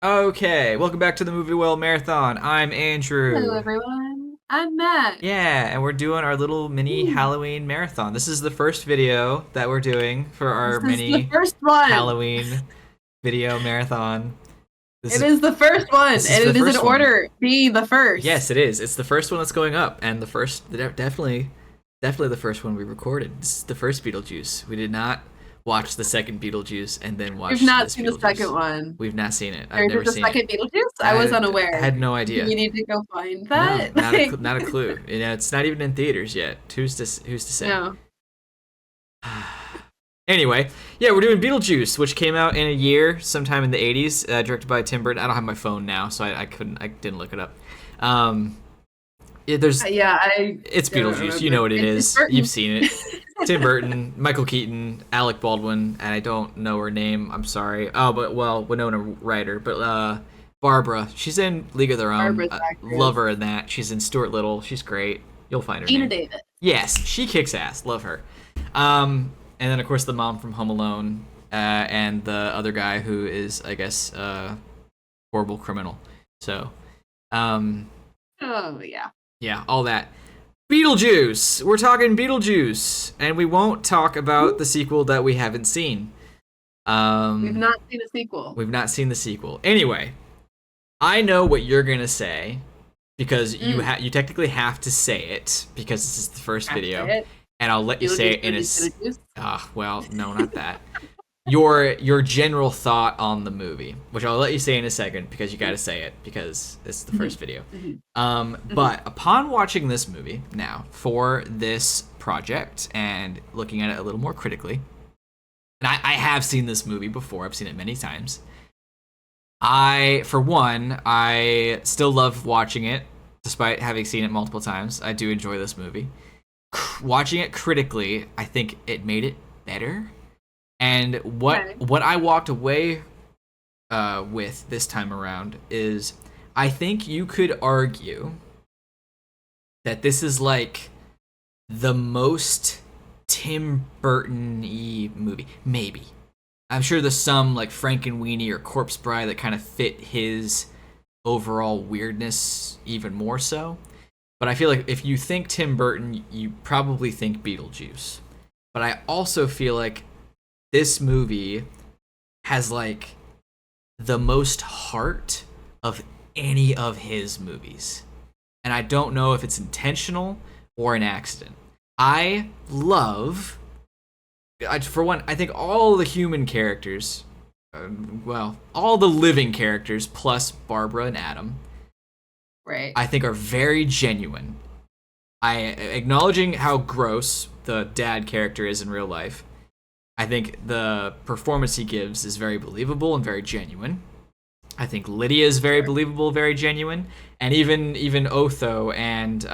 Okay, welcome back to the Movie Well Marathon. I'm Hello, Andrew. everyone. I'm Matt. Yeah, and we're doing our little mini Ooh, Halloween marathon. This is the first video that we're doing for this our is the mini first one. Halloween video marathon. This It is is the first one, and this is the it is in first one. order. Be the Yes, first. it is. It's the first one that's going up, and definitely the first one we recorded. This is the first Beetlejuice. We did not watch the second Beetlejuice and then We've watch not this seen the second Beetlejuice. one. We've not seen it. I've Or is never it the seen it. second Beetlejuice? I was I unaware. had no Do idea. we need to go find No, that? Like, not a clue. You know, it's not even in theaters yet. Who's to say? no. Anyway, yeah, we're doing Beetlejuice, which came out in a year, sometime in the '80s, directed by Tim Burton. I don't have my phone now, so I didn't look it up. Um, there's Yeah, I it's don't Beetlejuice. You remember. know what it It's is. You've Burton. seen it. Tim Burton, Michael Keaton, Alec Baldwin, and I don't know her name. I'm sorry. Oh, but well, Winona Ryder, but Barbara. She's in League of Their Own. Barbara's actress. Love her in that. She's in Stuart Little. She's great. You'll find her Gina name. Davis. Yes, she kicks ass. Love her. And then of course the mom from Home Alone, and the other guy who is, I guess, horrible criminal. So, um, Oh, yeah. yeah, all that. Beetlejuice. We're talking Beetlejuice, and we won't talk about the sequel that we haven't seen. We've Um, not seen a sequel. we've not seen the sequel. Anyway, I know what you're gonna say because you technically have to say it because this is the first Have to video, say it. and I'll let you say it in a. Beetlejuice. Well, no, not that. Your general thought on the movie, which I'll let you say in a second because you got to say it because it's the first video. Mhm. But upon watching this movie now for this project and looking at it a little more critically, and I have seen this movie before. I've seen it many times. For one, I still love watching it despite having seen it multiple times. I do enjoy this movie. Watching it critically, I think it made it better. And Okay. what I walked away with this time around is I think you could argue that this is like the most Tim Burton-y movie. Maybe. I'm sure there's some like Frankenweenie or Corpse Bride that kind of fit his overall weirdness even more so. But I feel like if you think Tim Burton, you probably think Beetlejuice. But I also feel like this movie has like the most heart of any of his movies. And I don't know if it's intentional or an accident. I love, for one, I think all the human characters, all the living characters plus Barbara and Adam, Right. I think are very genuine. I acknowledging how gross the dad character is in real life. I think the performance he gives is very believable and very genuine. I think Lydia is very Sure. believable, very genuine, and even Otho and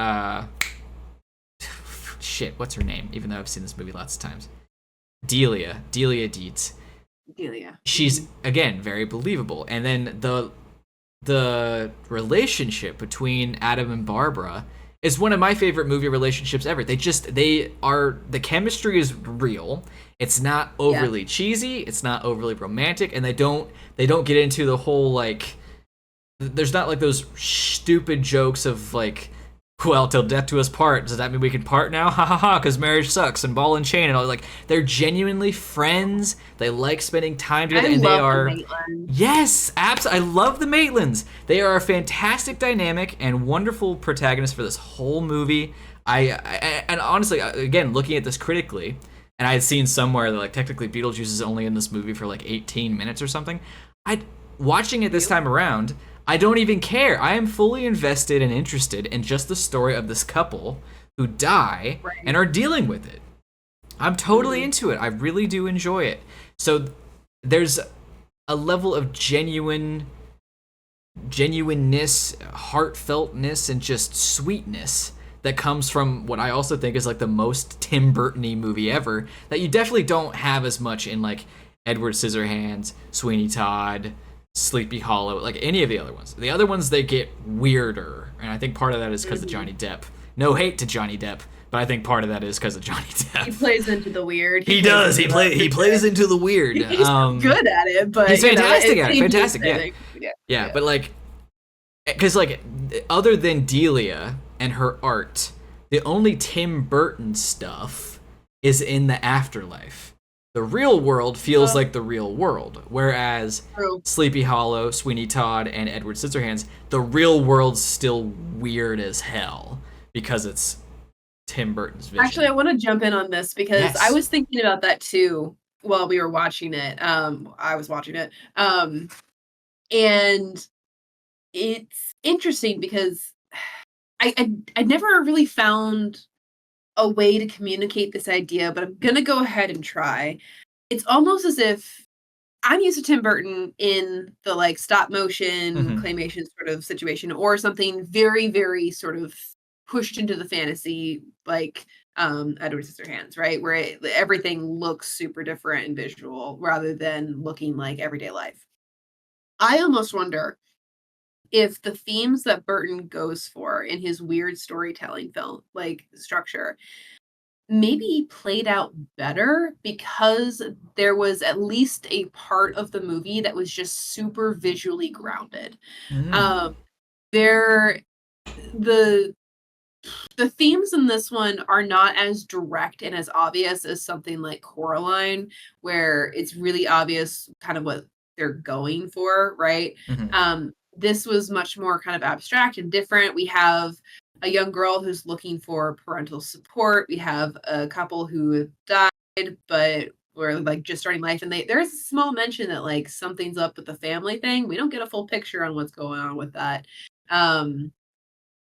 shit, what's her name? Even though I've seen this movie lots of times, Delia Dietz. Delia. She's again very believable, and then the relationship between Adam and Barbara is one of my favorite movie relationships ever. The chemistry is real. It's not Yeah. overly cheesy, it's not overly romantic, and they don't get into the whole like there's not like those stupid jokes of like, well, till death do us part. Does that mean we can part now? Ha ha ha! Because marriage sucks and ball and chain and all. Like they're genuinely friends. They like spending time together, I and they love the are. Maitland. Yes, absolutely. I love the Maitlands. They are a fantastic dynamic and wonderful protagonists for this whole movie. And honestly, again, looking at this critically, and I had seen somewhere that like technically Beetlejuice is only in this movie for like 18 minutes or something. I watching it this time around, I don't even care. I am fully invested and interested in just the story of this couple who die Right. and are dealing with it. I'm totally Mhm. into it. I really do enjoy it. So there's a level of genuineness, heartfeltness, and just sweetness that comes from what I also think is like the most Tim Burton-y movie ever that you definitely don't have as much in like Edward Scissorhands, Sweeney Todd, Sleepy Hollow, like any of the other ones. The other ones they get weirder, and I think part of that is because of Mhm. Johnny Depp. No hate to Johnny Depp, but I think part of that is because of Johnny He Depp. plays into the weird. He plays does. into the He plays into the weird. He's good at it, but He's fantastic at it. it Fantastic, changes yeah. it. Yeah. Yeah, Yeah. but like, because like, other than Delia and her art, the only Tim Burton stuff is in the afterlife. The real world feels like the real world, whereas True. Sleepy Hollow, Sweeney Todd, and Edward Scissorhands, the real world's still weird as hell because it's Tim Burton's vision. Actually, I want to jump in on this because I Yes. was thinking about that too while we were watching it. I was watching it. And it's interesting because I never really found a way to communicate this idea, but I'm gonna go ahead and try. It's almost as if I'm used to Tim Burton in the like stop motion Mm-hmm. claymation sort of situation, or something very, very sort of pushed into the fantasy, like Edward Scissorhands, right? Where everything looks super different and visual rather than looking like everyday life. I almost wonder if the themes that Burton goes for in his weird storytelling film like structure maybe played out better because there was at least a part of the movie that was just super visually grounded. Mm. Um, there the the themes in this one are not as direct and as obvious as something like Coraline, where it's really obvious kind of what they're going for, right? Mm-hmm. This was much more kind of abstract and different. We have a young girl who's looking for parental support. We have a couple who died, but were like just starting life, and there's a small mention that like something's up with the family thing. We don't get a full picture on what's going on with that. Um,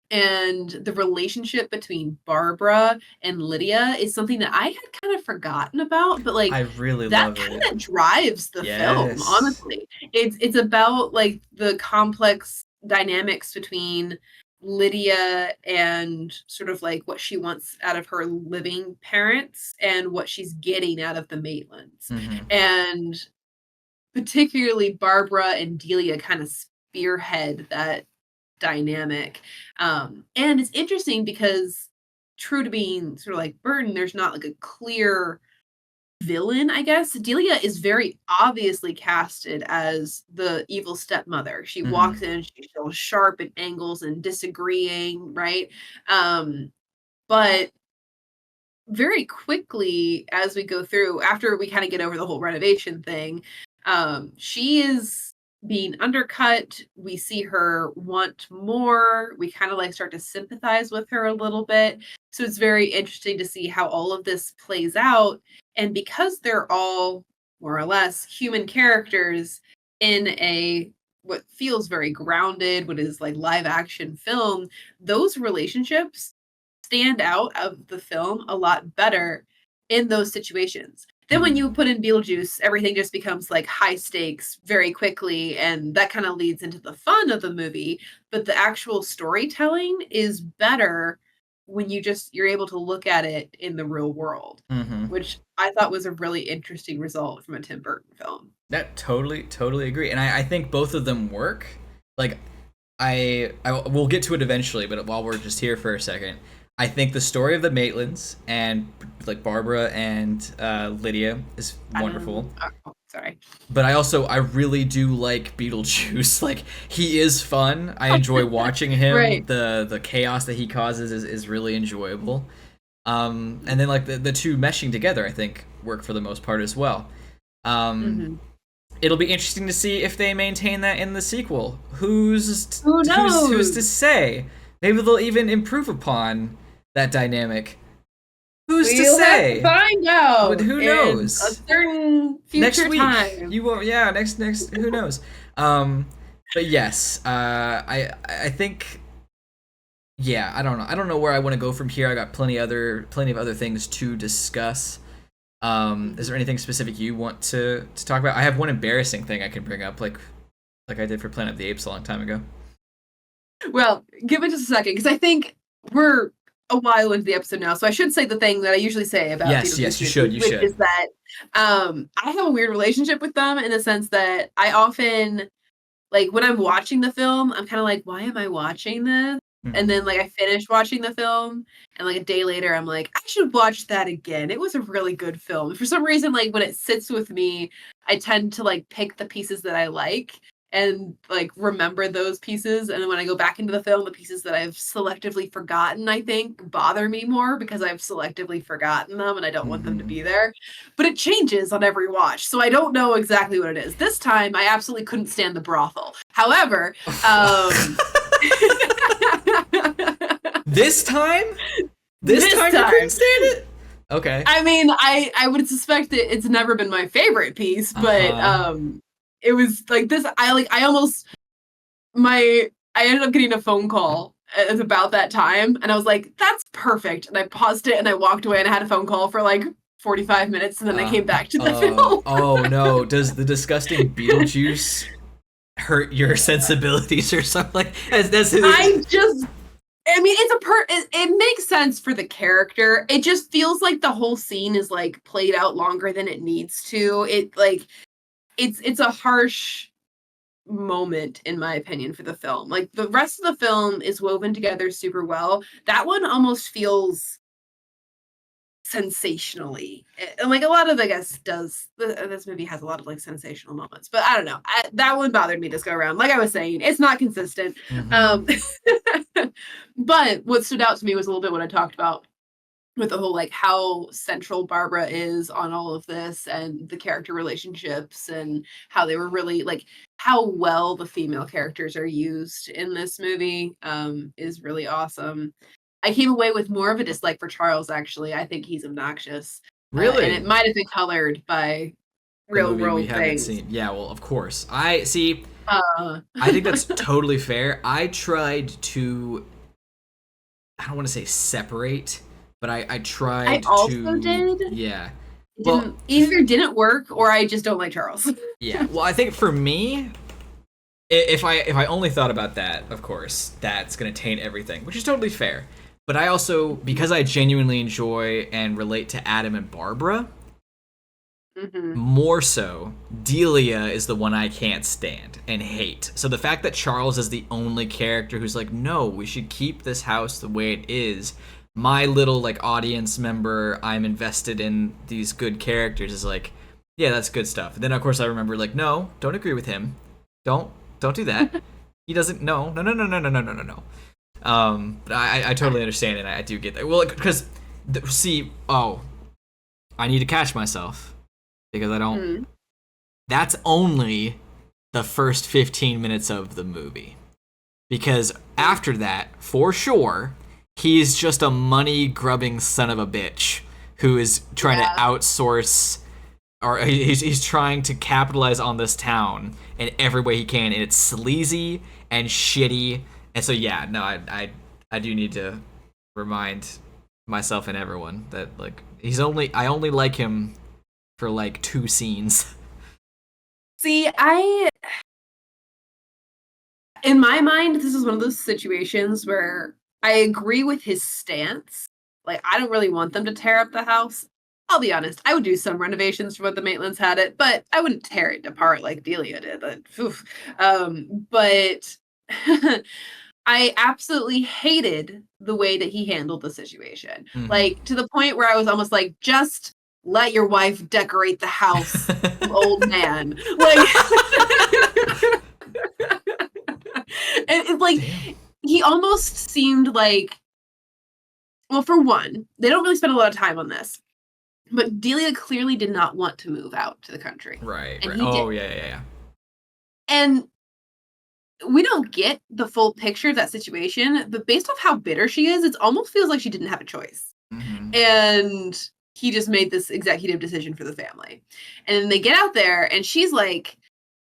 and the relationship between Barbara and Lydia is something that I had kind of forgotten about, but I like really that love kind it. of drives the film, Yes. honestly. It's about like the complex dynamics between Lydia and sort of like what she wants out of her living parents and what she's getting out of the Maitlands. Mm-hmm. And particularly Barbara and Delia kind of spearhead that dynamic. And it's interesting because true to being sort of like Burton, there's not like a clear villain, I guess. Delia is very obviously casted as the evil stepmother. She Mm-hmm. walks in, she's so sharp at angles and disagreeing, right? But very quickly as we go through, after we kind of get over the whole renovation thing, she is being undercut. We see her want more. We kind of like start to sympathize with her a little bit. So it's very interesting to see how all of this plays out. And because they're all more or less human characters in a what feels very grounded, what is like live action film, those relationships stand out of the film a lot better in those situations. Then when Mm-hmm. you put in Beetlejuice, everything just becomes like high stakes very quickly, and that kind of leads into the fun of the movie. But the actual storytelling is better when you're able to look at it in the real world, Mm-hmm. which I thought was a really interesting result from a Tim Burton film. That totally agree, and I think both of them work. Like, I we'll get to it eventually, but while we're just here for a second, I think the story of the Maitlands and like Barbara and Lydia is wonderful. Oh, sorry. But I really do like Beetlejuice. Like, he is fun. I enjoy watching him. Right. The chaos that he causes is really enjoyable. And then like the two meshing together, I think work for the most part as well. Um, Hmm. It'll be interesting to see if they maintain that in the sequel. Who's Who who's to knows? say? Maybe they'll even improve upon that dynamic. Who's to We'll have to say? find But out who in a knows? certain Next future week, time. you won't. Yeah, next. Who knows? But yes, I think. Yeah, I don't know. I don't know where I want to go from here. I got plenty of other things to discuss. Is there anything specific you want to talk about? I have one embarrassing thing I can bring up, like I did for Planet of the Apes a long time ago. Well, give it just a second, because I think we're a while into the episode now, so I should say the thing that I usually say about Yes, Beetlejuice you movies, should. You which should. is that I have a weird relationship with them in the sense that I often like when I'm watching the film, I'm kind of like, why am I watching this? And Hmm. then like I finish watching the film, and like a day later, I'm like, I should watch that again. It was a really good film. For some reason, like when it sits with me, I tend to like pick the pieces that I like and like remember those pieces. And then when I go back into the film, the pieces that I've selectively forgotten, I think, bother me more because I've selectively forgotten them and I don't want them to be there. But it changes on every watch. So I don't know exactly what it is. This time I absolutely couldn't stand the brothel. However, This time? This time you couldn't stand it? Okay. I mean, I would suspect that it's never been my favorite piece, but it was like this. I ended up getting a phone call at about that time, and I was like, "That's perfect." And I paused it, and I walked away, and I had a phone call for like 45 minutes, and then I came back to the film. Oh no! Does the disgusting Beetlejuice hurt your sensibilities or something? I mean, it makes sense for the character. It just feels like the whole scene is like played out longer than it needs to. It's a harsh moment in my opinion for the film. Like the rest of the film is woven together super well. That one almost feels sensationally, and like a lot of, I guess, this movie has a lot of like sensational moments, but I don't know, that one bothered me this go around. Like I was saying, it's not consistent. But what stood out to me was a little bit what I talked about with the whole like how central Barbara is on all of this and the character relationships and how they were really like how well the female characters are used in this movie is really awesome. I came away with more of a dislike for Charles, actually. I think he's obnoxious. Really? And it might have been colored by real world things. Seen. Yeah, well, of course. I think that's totally fair. I tried to, I don't want to say separate, but I tried to. I also did. Yeah. Either didn't work or I just don't like Charles. Yeah. Well, I think for me, if I only thought about that, of course, that's going to taint everything, which is totally fair. But I also, because I genuinely enjoy and relate to Adam and Barbara, more so, Delia is the one I can't stand and hate. So the fact that Charles is the only character who's like, no, we should keep this house the way it is, my little like audience member, I'm invested in these good characters, is like, yeah, that's good stuff. And then of course I remember like, no, don't agree with him. Don't do that. He doesn't. No. But I totally understand it. I do get that. Well, because I need to catch myself because I don't. That's only the first 15 minutes of the movie, because after that, for sure, he's just a money grubbing son of a bitch who is trying to outsource, or he's trying to capitalize on this town in every way he can, and it's sleazy and shitty. And so I do need to remind myself and everyone that like I only like him for like 2 scenes. See, in my mind, this is one of those situations where I agree with his stance. Like, I don't really want them to tear up the house. I'll be honest, I would do some renovations for what the Maitlands had it, but I wouldn't tear it apart like Delia did. But I absolutely hated the way that he handled the situation. Like, to the point where I was almost like, just let your wife decorate the house, old man. Like, and it's like, he almost seemed like, well, for one, they don't really spend a lot of time on this. But Delia clearly did not want to move out to the country. Right. Oh, yeah. And we don't get the full picture of that situation, but based off how bitter she is, it almost feels like she didn't have a choice. And he just made this executive decision for the family. And they get out there, and she's like,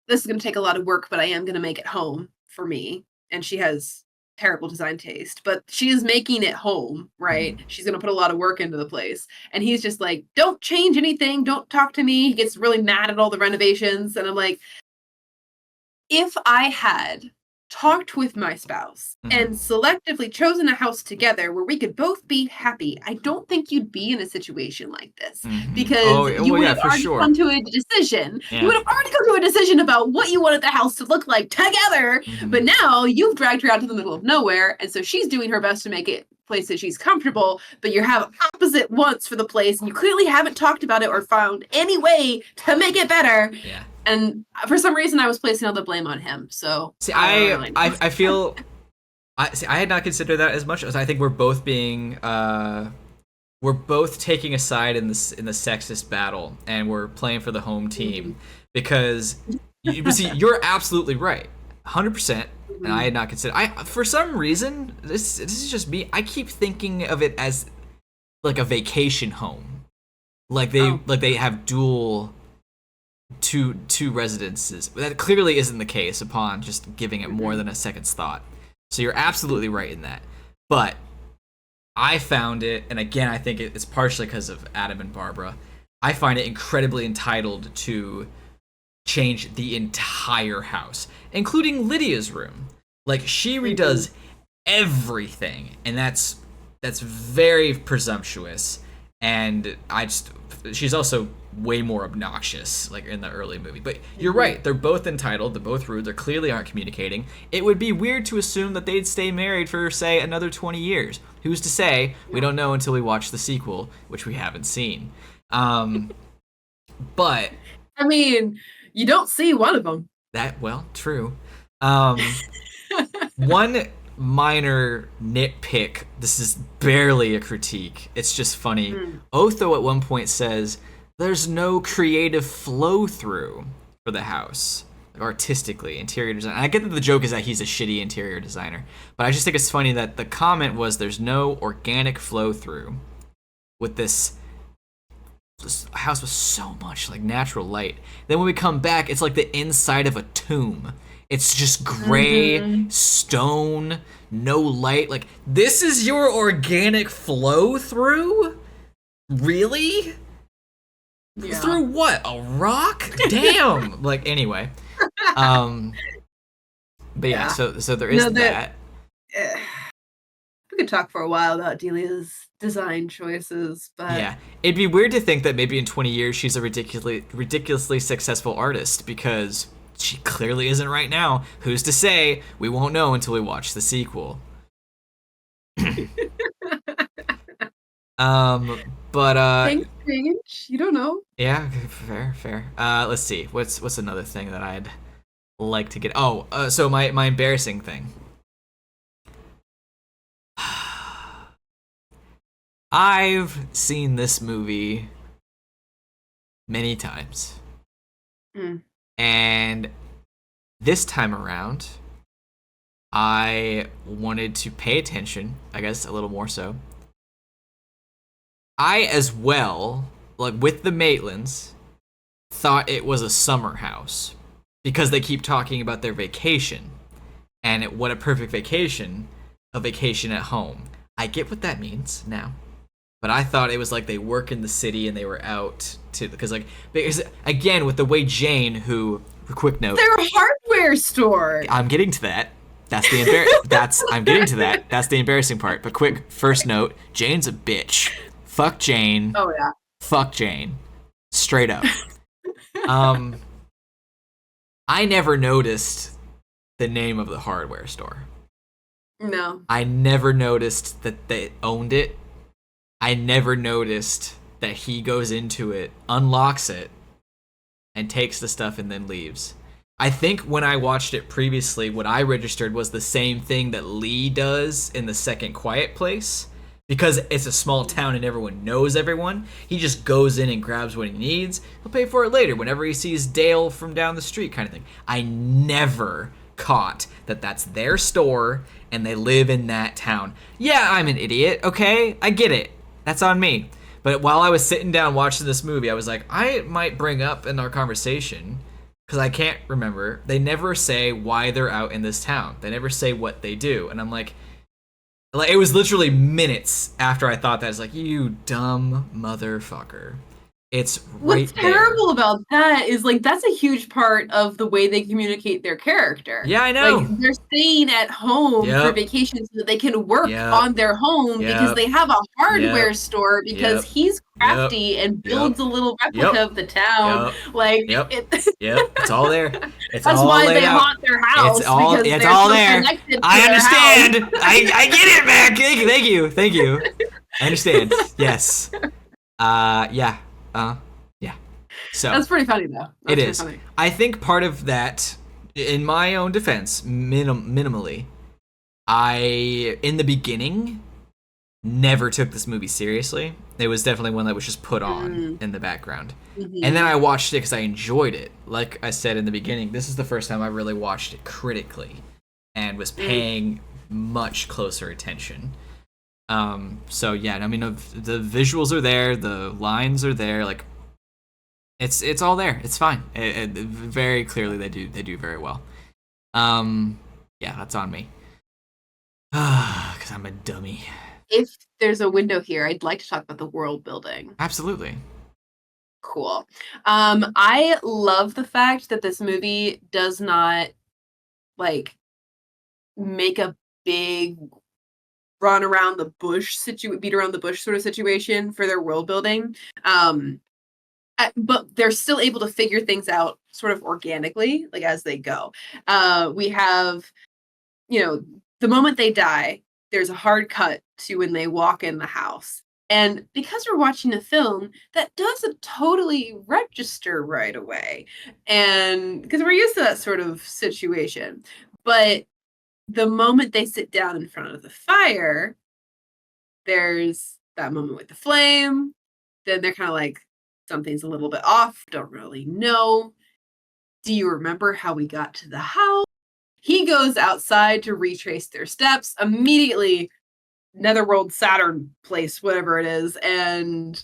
this is going to take a lot of work, but I am going to make it home for me. And she has terrible design taste, but she is making it home, right? She's going to put a lot of work into the place. And he's just like, don't change anything. Don't talk to me. He gets really mad at all the renovations. And I'm like, if I had talked with my spouse and selectively chosen a house together where we could both be happy, I don't think you'd be in a situation like this, because you would have already come to a decision. You would have already come to a decision about what you wanted the house to look like together. But now you've dragged her out to the middle of nowhere, and so she's doing her best to make it a place that she's comfortable, but you have opposite wants for the place, and you clearly haven't talked about it or found any way to make it better. And for some reason, I was placing all the blame on him. So See, I don't really know. I feel I had not considered that as much as I think we're both being we're both taking a side in this in the sexist battle, and we're playing for the home team because see, you're absolutely right, 100%. And I had not considered. For some reason, this is just me. I keep thinking of it as like a vacation home, like they have dual two residences. But that clearly isn't the case upon just giving it more than a second's thought. So you're absolutely right in that. But I found it, and again, I think it's partially because of Adam and Barbara. I find it incredibly entitled to change the entire house, including Lydia's room. Like, she redoes everything, and that's very presumptuous. And she's also way more obnoxious, like in the early movie. But you're right, they're both entitled, they're both rude, they clearly aren't communicating. It would be weird to assume that they'd stay married for, say, another 20 years. Who's to say? We don't know until we watch the sequel, which we haven't seen. But I mean, you don't see one of them. Well, true. One minor nitpick, this is barely a critique, it's just funny. Otho at one point says there's no creative flow through for the house, like artistically, interior design. And I get that the joke is that he's a shitty interior designer, but I just think it's funny that the comment was there's no organic flow through with this house with so much like natural light. Then when we come back, it's like the inside of a tomb. It's just gray stone, no light. Like, this is your organic flow through? Really? Yeah. Through what? A rock? Damn. Like, anyway. But yeah, so there is that. We could talk for a while about Delia's design choices, but yeah, it'd be weird to think that maybe in 20 years she's a ridiculously successful artist, because she clearly isn't right now. Who's to say? We won't know until we watch the sequel. But things change. You don't know. Yeah, fair. Let's see. What's another thing that I'd like to get? Oh, so my embarrassing thing. I've seen this movie many times. And this time around, I wanted to pay attention, I guess a little more so. I, as well, like with the Maitlands, thought it was a summer house because they keep talking about their vacation. And what a perfect vacation, a vacation at home. I get what that means now. But I thought it was like they work in the city and they were out to, because again, with the way Jane, who, quick note, they're a hardware store. I'm getting to that. I'm getting to that. That's the embarrassing part. But quick first note, Jane's a bitch. Fuck Jane. Oh yeah. Fuck Jane. Straight up. I never noticed the name of the hardware store. No. I never noticed that they owned it. I never noticed that he goes into it, unlocks it, and takes the stuff and then leaves. I think when I watched it previously, what I registered was the same thing that Lee does in the second Quiet Place. Because it's a small town and everyone knows everyone, he just goes in and grabs what he needs. He'll pay for it later whenever he sees Dale from down the street, kind of thing. I never caught that that's their store and they live in that town. Yeah, I'm an idiot, okay? I get it. That's on me. But while I was sitting down watching this movie, I was like, I might bring up in our conversation, because I can't remember, they never say why they're out in this town. They never say what they do. And I'm like, it was literally minutes after I thought that. I was like, you dumb motherfucker. It's right What's terrible about that is, like, that's a huge part of the way they communicate their character. Yeah, I know. Like, they're staying at home for vacation so that they can work on their home because they have a hardware store because he's crafty and builds a little replica of the town. Like, it's all there. That's all why they haunt their house. It's all there. I understand. I get it, Mac. Thank you. I understand. Yes. Yeah. So That's pretty funny though. it That's pretty is. funny. I think part of that, in my own defense, minimally, I in the beginning never took this movie seriously. It was definitely one that was just put on Mm, in the background. And then hmm I watched it because I enjoyed it. Like I said in the beginning, this is the first time I really watched it critically and was mm. paying much closer attention. So yeah, I mean, the visuals are there, the lines are there, like it's all there. It's fine. Very clearly they do very well. Yeah, that's on me. Because I'm a dummy. If there's a window here, I'd like to talk about the world building. Absolutely. Cool. I love the fact that this movie does not like make a big run around the bush beat around the bush sort of situation for their world building. Um, but they're still able to figure things out sort of organically, like as they go. We have, you know, the moment they die, there's a hard cut to when they walk in the house. And because we're watching a film, that doesn't totally register right away. And because we're used to that sort of situation. But the moment they sit down in front of the fire, there's that moment with the flame. Then they're kind of like, something's a little bit off, don't really know. Do you remember how we got to the house? He goes outside to retrace their steps. Immediately, Netherworld, Saturn place, whatever it is, and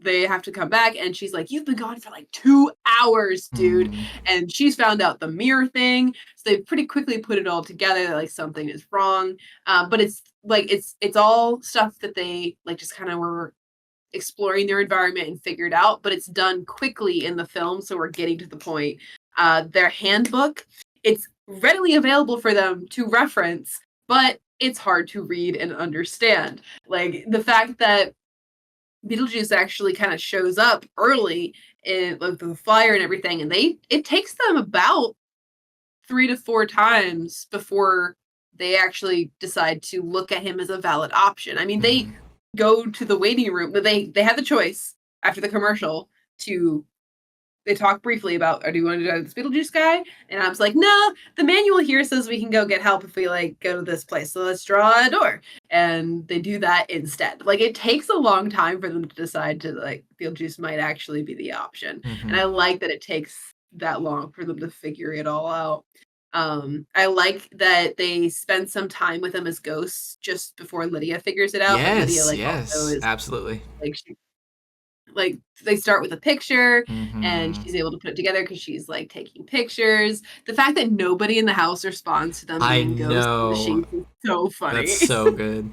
they have to come back, and she's like, "You've been gone for like 2 hours, dude." Mm. And she's found out the mirror thing, so they pretty quickly put it all together that like something is wrong. But it's like it's all stuff that they like just kind of were exploring their environment and figured out, but it's done quickly in the film, so we're getting to the point. Their handbook, it's readily available for them to reference, but it's hard to read and understand. Like the fact that Beetlejuice actually kind of shows up early in like the flyer and everything, and it takes them about 3 to 4 times before they actually decide to look at him as a valid option. I mean, they Mm-hmm. go to the waiting room, but they had the choice after the commercial to they talk briefly about, "Oh, do you want to do this Beetlejuice guy?" And I was like, "No, the manual here says we can go get help if we like go to this place. So let's draw a door." And they do that instead. Like it takes a long time for them to decide to like Beetlejuice might actually be the option. And Mm-hmm. I like that it takes that long for them to figure it all out. I like that they spend some time with him as ghosts just before Lydia figures it out, but Lydia Yes, like also yes, is absolutely. like she like they start with a picture and Mm-hmm. she's able to put it together because she's like taking pictures. The fact that nobody in the house responds to them I being ghosts in the know. sheets is so That's funny. so good.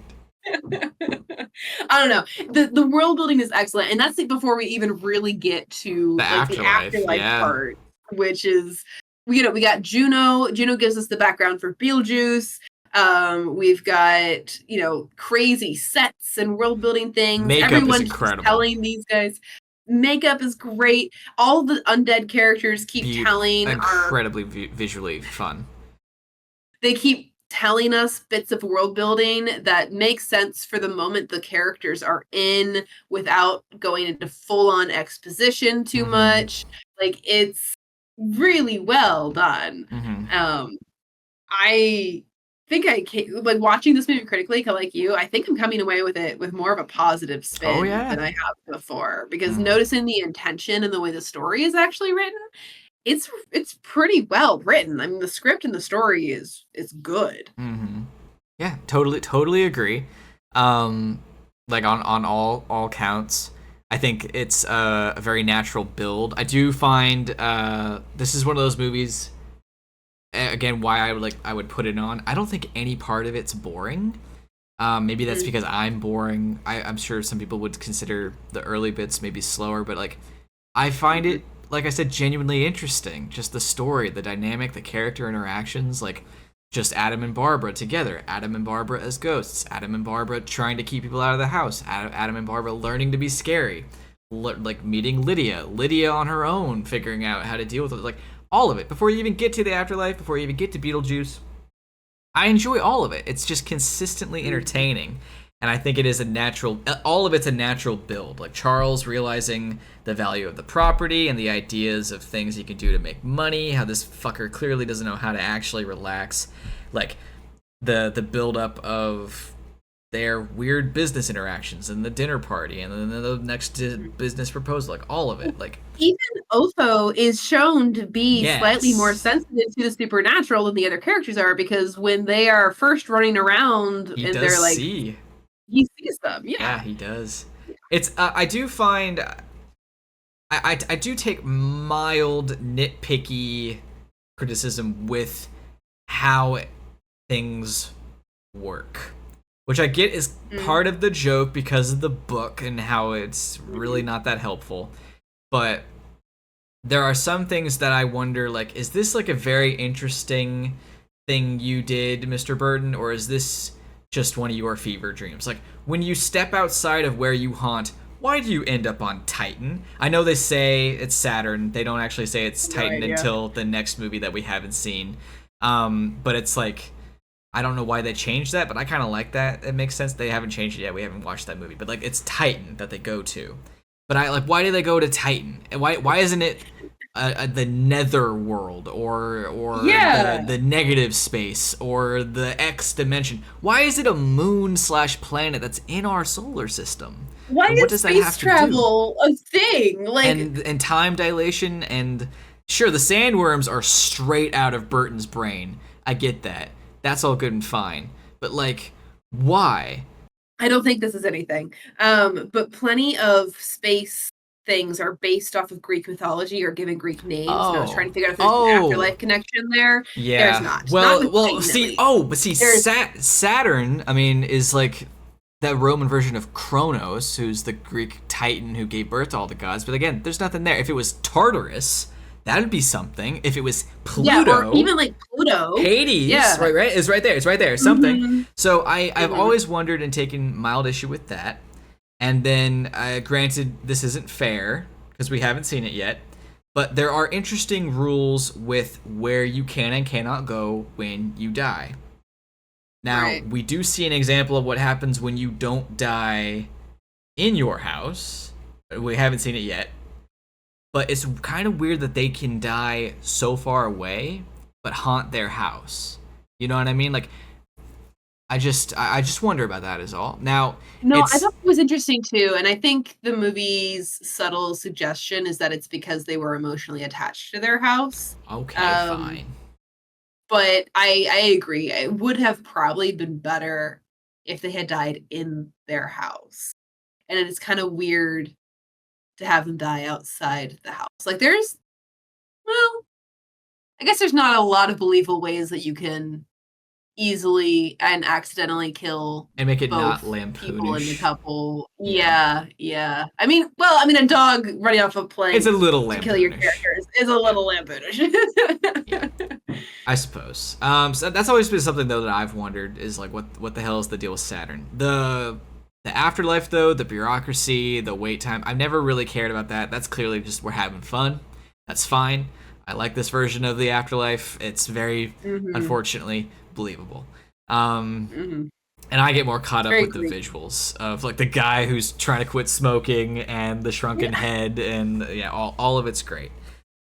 I don't know. The world building is excellent, and that's like before we even really get The to like the afterlife, afterlife yeah. part, which is we got Juno. Juno gives us the background for Beetlejuice. We've got crazy sets and world building things. Makeup is Everyone keeps incredible. telling these guys makeup is great. All the undead characters keep telling our Incredibly visually fun. they keep telling us bits of world building that make sense for the moment the characters are in without going into full on exposition too Mm-hmm. much. Like it's really well done. Mm-hmm. Um I think I can, like watching this movie critically, like you, I think I'm coming away with it with more of a positive Oh spin yeah. than I have before because Mm. noticing the intention and the way the story is actually written, it's pretty well written. I mean, the script and the story is good. Mm-hmm. Yeah, totally agree. Um, like on all counts, I think it's a very natural build. I do find this is one of those movies. Again, why I would put it on. I don't think any part of it's boring. Maybe that's Mm, because I'm boring. I'm sure some people would consider the early bits maybe slower, but like I find mhm, it, like I said, genuinely interesting. Just the story, the dynamic, the character interactions, like just Adam and Barbara together, Adam and Barbara as ghosts, Adam and Barbara trying to keep people out of the house, Adam and Barbara learning to be scary, like meeting Lydia on her own, figuring out how to deal with it, like all of it. Before you even get to the afterlife, before you even get to Beetlejuice, I enjoy all of it. It's just consistently mhm. entertaining. And I think it is a natural, all of it's a natural build. Like Charles realizing the value of the property and the ideas of things he can do to make money, how this fucker clearly doesn't know how to actually relax. Like the build up of their weird business interactions and the dinner party and then the next business proposal, like all of it. Like even Otho is shown to be slightly more yes, sensitive to the supernatural than the other characters are, because when they are first running around he and does they're like, see. he sees them. Yeah, Yeah. he does. It's I do find I do take mild nitpicky criticism with how things work, which I get is part of the joke because of the book and how it's really not that helpful. But there are some things that I wonder, like, is this like a very interesting thing you did, Mr. Burton, or is this just one of your fever dreams? Like, when you step outside of where you haunt, why do you end up on Titan? I know they say it's Saturn. They don't actually say it's Titan Right, yeah. until the next movie that we haven't seen. But it's like, I don't know why they changed that, but I kind of like that. It makes sense. They haven't changed it yet. We haven't watched that movie, but like it's Titan that they go to. But I like, why do they go to Titan? And why isn't it the nether world or Yeah. the negative space or the X dimension? Why is it a moon / planet that's in our solar system? Why And what is does that space have to travel a thing? do? Like, And time dilation and sure, the sandworms are straight out of Burton's brain. I get that. That's all good and fine. But like, why? I don't think this is anything. But plenty of space things are based off of Greek mythology or given Greek names. And I was trying Oh. to figure out if there's an Oh. afterlife connection there. There's Yeah. not. Not with Well, Titan, at see, least. but see, There's Saturn, I mean, is like that Roman version of Kronos, who's the Greek titan who gave birth to all the gods. But again, there's nothing there. If it was Tartarus, that'd be something. If it was yeah, or Pluto, even like Pluto. Hades, Yeah. right, it's right there. It's right there. Something. Mhm. So I've Mhm. always wondered and taken mild issue with that. And then, granted, this isn't fair because we haven't seen it yet. But there are interesting rules with where you can and cannot go when you die. Now, Right. we do see an example of what happens when you don't die in your house. We haven't seen it yet. But it's kind of weird that they can die so far away but haunt their house. You know what I mean? Like I just wonder about that is all. Now, No, I it's thought it was interesting too. And I think the movie's subtle suggestion is that it's because they were emotionally attached to their house. okay, Um, fine. but I agree. It would have probably been better if they had died in their house. And it's kind of weird to have them die outside the house. Like well, I guess there's not a lot of believable ways that you can easily and accidentally kill And make it not both people in the lampoonish. couple. Yeah. Yeah, yeah. I mean, a dog running off a It's a plane little to kill your lampoonish. characters is a Yeah. little lampoonish. Yeah. I suppose. So that's always been something though that I've wondered is like what the hell is the deal with Saturn? The afterlife though, the bureaucracy, the wait time. I've never really cared about that. That's clearly just we're having fun. That's fine. I like this version of the afterlife. It's very Mhm, unfortunately believable. Um, mhm. and I get more caught It's up very with the Greek. visuals of like the guy who's trying to quit smoking and the shrunken Yeah. head and yeah, all of it's great.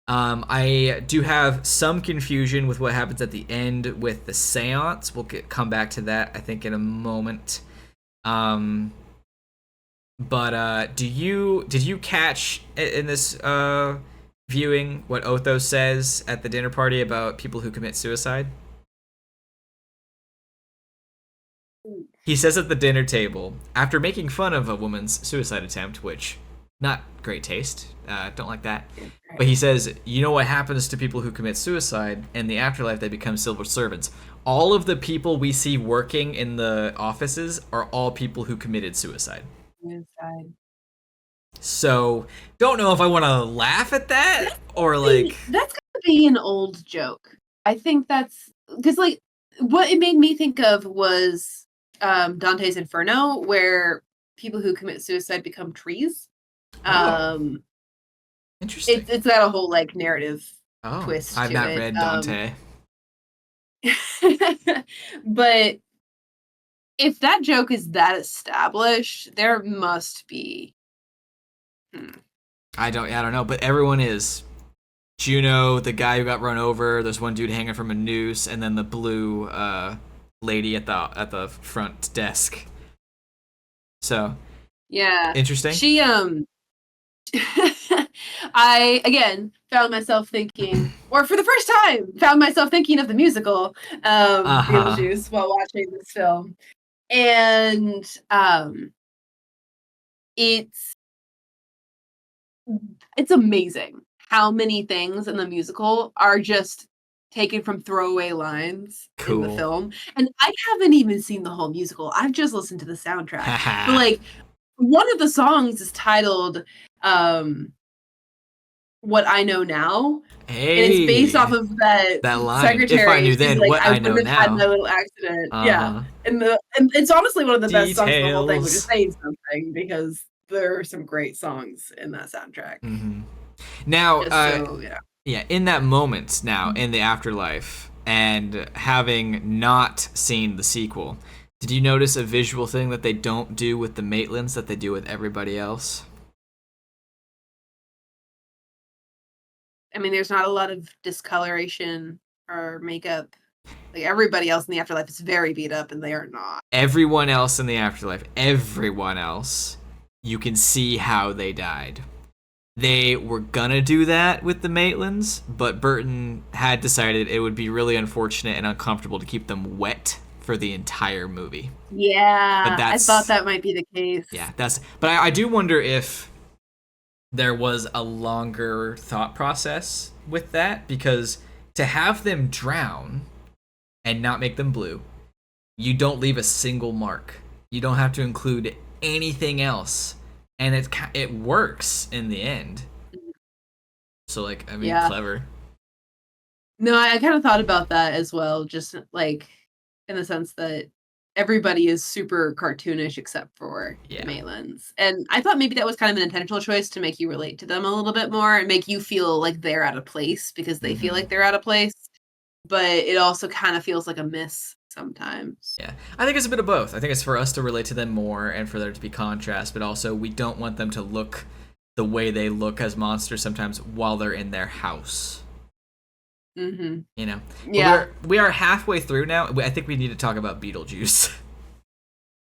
I do have some confusion with what happens at the end with the seance. Come back to that, I think, in a moment. Um, but did you catch in this viewing what Otho says at the dinner party about people who commit suicide? He says at the dinner table, after making fun of a woman's suicide attempt, which not great taste, don't like that. But he says, you know what happens to people who commit suicide? In the afterlife, they become civil servants. All of the people we see working in the offices are all people who committed suicide. Inside. So, don't know if I want to laugh at that or like, That's gotta be an old joke. I think that's because, like, what it made me think of was Dante's Inferno, where people who commit suicide become trees. oh, Um, interesting. it's got a whole like narrative Oh, twist I've to not it. read Dante. But If that joke is that established, there must be. I don't know, but everyone is. Juno, the guy who got run over. There's one dude hanging from a noose, and then the blue lady at the front desk. So, Yeah, interesting. she I again found myself thinking, or for the first time, found myself thinking of the musical Beetlejuice while watching this film, and it's amazing how many things in the musical are just taken from throwaway lines in the Cool. film. And I haven't even seen the whole musical. I've just listened to the soundtrack. But like one of the songs is titled What I Know Now. Hey, and it's based off of that line. secretary. If I knew then like, what I know wouldn't have had now. my little accident. Yeah. And it's honestly one of the best songs of the whole thing, which is saying something because there are some great songs in that soundtrack. Mm-hmm. Now, yeah, in that moment now, in the afterlife, and having not seen the sequel, did you notice a visual thing that they don't do with the Maitlands that they do with everybody else? I mean, there's not a lot of discoloration or makeup. Like, everybody else in the afterlife is very beat up, and they are not. Everyone else in the afterlife, everyone else, you can see how they died. They were gonna do that with the Maitlands, but Burton had decided it would be really unfortunate and uncomfortable to keep them wet for the entire movie. Yeah, I thought that might be the case. Yeah, but I do wonder if there was a longer thought process with that, because to have them drown and not make them blue, you don't leave a single mark. You don't have to include anything else, and it works in the end. So, like, I mean, clever. No, I kind of thought about that as well, just like in the sense that everybody is super cartoonish except for the Maitlands. And I thought maybe that was kind of an intentional choice to make you relate to them a little bit more and make you feel like they're out of place because they feel like they're out of place. But it also kind of feels like a miss sometimes. Yeah, I think it's a bit of both. I think it's for us to relate to them more and for there to be contrast, but also we don't want them to look the way they look as monsters sometimes while they're in their house. Mm-hmm. You know? Yeah. We are halfway through now. I think we need to talk about Beetlejuice.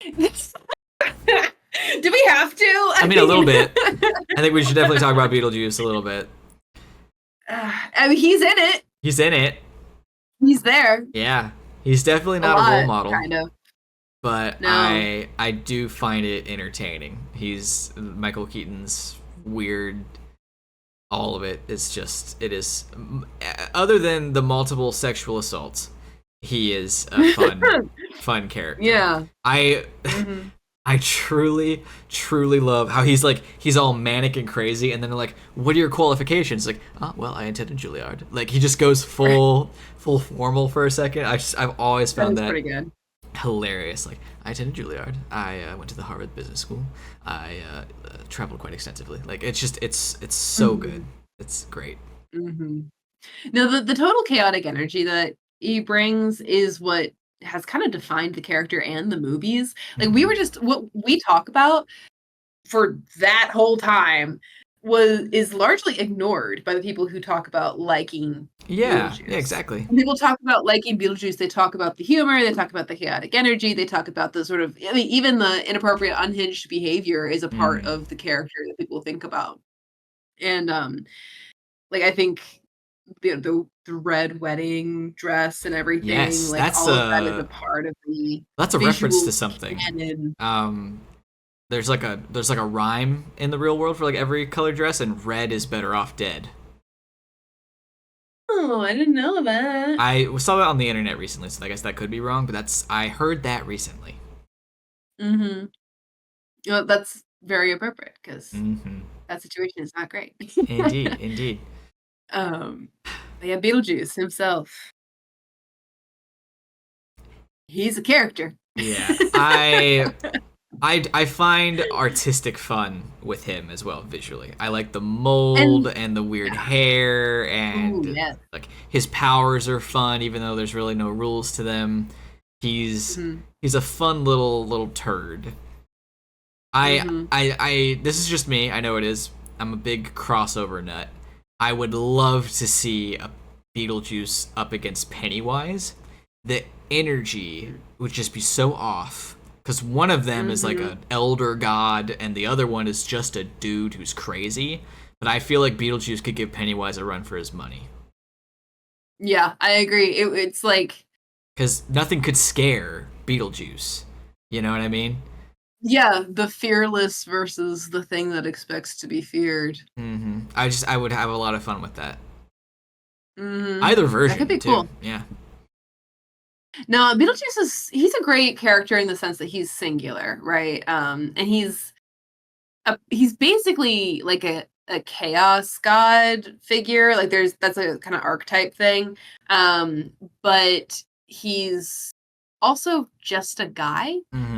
Do we have to? I mean, a little bit. I think we should definitely talk about Beetlejuice a little bit. I mean, he's in it. He's in it. He's there. Yeah. He's definitely not a role model. Kind of. But no. I do find it entertaining. He's Michael Keaton's weird. All of it is other than the multiple sexual assaults, he is a fun character. Yeah. I truly love how he's all manic and crazy, and then they're like, what are your qualifications? Like, oh, well, I attended Juilliard. Like, he just goes full formal for a second. I've always found that pretty good. Hilarious. Like, I attended Juilliard. I went to the Harvard Business School. I traveled quite extensively. Like, it's so good. It's great. Mm-hmm. No, the total chaotic energy that he brings is what has kind of defined the character and the movies. Like, what we talk about for that whole time is largely ignored by the people who talk about liking Beetlejuice. Yeah, exactly. When people talk about liking Beetlejuice, they talk about the humor, they talk about the chaotic energy, they talk about the sort of, I mean, even the inappropriate, unhinged behavior is a part of the character that people think about. And like, I think the red wedding dress and everything, yes, like, all of that is a part of the that's a reference to something. Canon. There's like a rhyme in the real world for like every color dress, and red is better off dead. Oh, I didn't know that. I saw it on the internet recently, so I guess that could be wrong, but I heard that recently. Mm-hmm. You know, that's very appropriate because that situation is not great. Indeed. Yeah, Beetlejuice himself. He's a character. Yeah, I find artistic fun with him as well visually. I like the mold and the weird hair, and like his powers are fun, even though there's really no rules to them. He's Mhm. he's a fun little turd. Mhm. This is just me. I know it is. I'm a big crossover nut. I would love to see a Beetlejuice up against Pennywise. The energy would just be so off because one of them is like Mhm. an elder god and the other one is just a dude who's crazy. But I feel like Beetlejuice could give Pennywise a run for his money Yeah, I agree. It's like, because nothing could scare Beetlejuice. You know what I mean? yeah, the fearless versus the thing that expects to be feared. I would have a lot of fun with that. Mhm. Either That could version be too. cool. Yeah. No, Beetlejuice he's a great character in the sense that he's singular, right? And he's basically like a chaos god figure. Like that's a kind of archetype thing. Um, but he's also just a guy. Mm-hmm.